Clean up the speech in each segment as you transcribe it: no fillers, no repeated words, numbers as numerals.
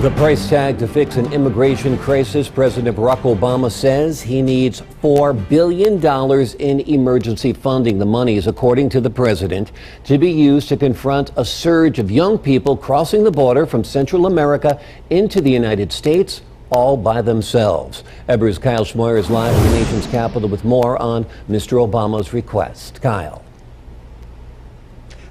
The price tag to fix an immigration crisis. President Barack Obama says he needs $4 billion in emergency funding. The money is, according to the president, to be used to confront a surge of young people crossing the border from Central America into the United States all by themselves. Ebru's Kyle Schmoyer is live in the nation's capital with more on Mr. Obama's request. Kyle.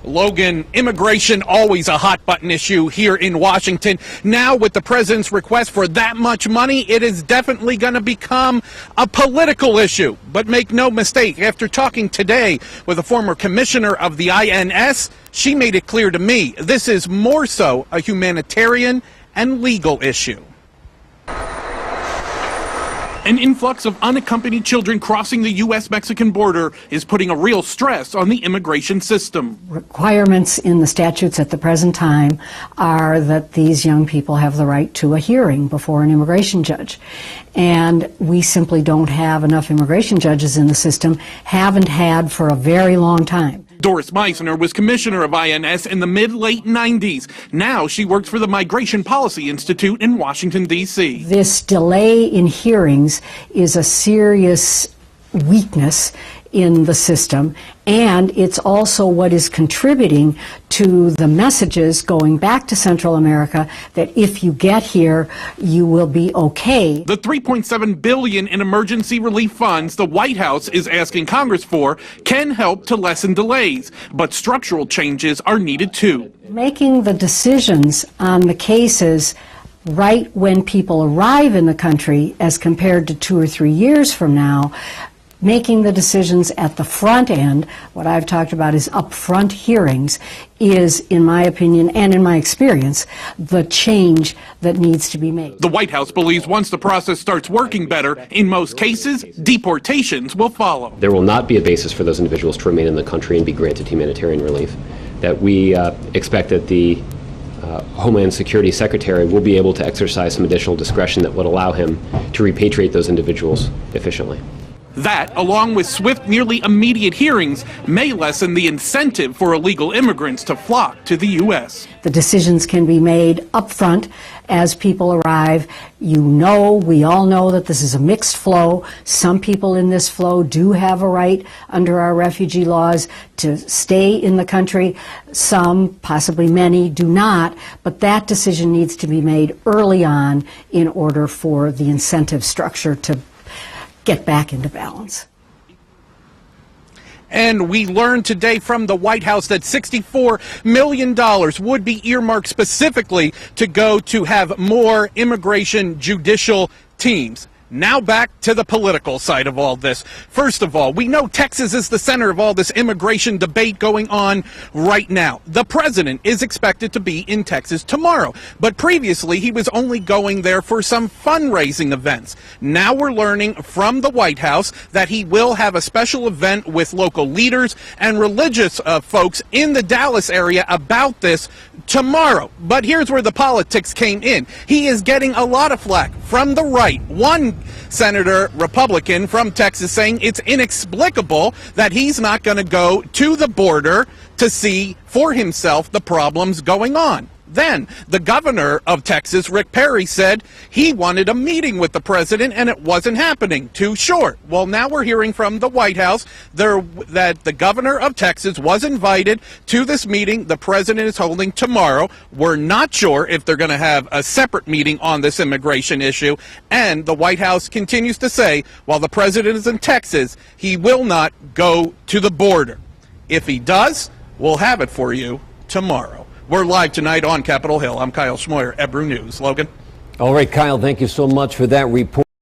Logan, immigration always a hot button issue here in Washington. Now with the president's request for that much money, it is definitely going to become a political issue. But make no mistake, after talking today with a former commissioner of the INS, she made it clear to me this is more so a humanitarian and legal issue. An influx of unaccompanied children crossing the U.S.-Mexican border is putting a real stress on the immigration system. Requirements in the statutes at the present time are that these young people have the right to a hearing before an immigration judge. And we simply don't have enough immigration judges in the system, haven't had for a very long time. Doris Meisner was commissioner of INS in the mid-late 90s. Now she works for the Migration Policy Institute in Washington, D.C. This delay in hearings is a serious weakness in the system, and it's also what is contributing to the messages going back to Central America that if you get here, you will be okay. The $3.7 billion in emergency relief funds the White House is asking Congress for can help to lessen delays, but structural changes are needed too. Making the decisions on the cases right when people arrive in the country as compared to 2 or 3 years from now, making the decisions at the front end, what I've talked about is upfront hearings, is, in my opinion and in my experience, the change that needs to be made. The White House believes once the process starts working better, in most cases, deportations will follow. There will not be a basis for those individuals to remain in the country and be granted humanitarian relief. That we expect that the Homeland Security Secretary will be able to exercise some additional discretion that would allow him to repatriate those individuals efficiently. That, along with swift, nearly immediate hearings, may lessen the incentive for illegal immigrants to flock to the U.S. The decisions can be made up front as people arrive. You know, we all know that this is a mixed flow. Some people in this flow do have a right under our refugee laws to stay in the country. Some, possibly many, do not. But that decision needs to be made early on in order for the incentive structure to get back into balance. And we learned today from the White House that $64 million would be earmarked specifically to go to have more immigration judicial teams. Now back to the political side of all this. First of all, we know Texas is the center of all this immigration debate going on right now. The president is expected to be in Texas tomorrow, but previously he was only going there for some fundraising events. Now we're learning from the White House that he will have a special event with local leaders and religious folks in the Dallas area about this tomorrow. But here's where the politics came in. He is getting a lot of flack from the right. One senator, Republican from Texas, saying it's inexplicable that he's not going to go to the border to see for himself the problems going on. Then the governor of Texas, Rick Perry, said he wanted a meeting with the president and it wasn't happening. Too short. Well, now we're hearing from the White House that the governor of Texas was invited to this meeting the president is holding tomorrow. We're not sure if they're going to have a separate meeting on this immigration issue. And the White House continues to say while the president is in Texas, he will not go to the border. If he does, we'll have it for you tomorrow. We're live tonight on Capitol Hill. I'm Kyle Schmoyer, Ebru News. Logan? All right, Kyle, thank you so much for that report.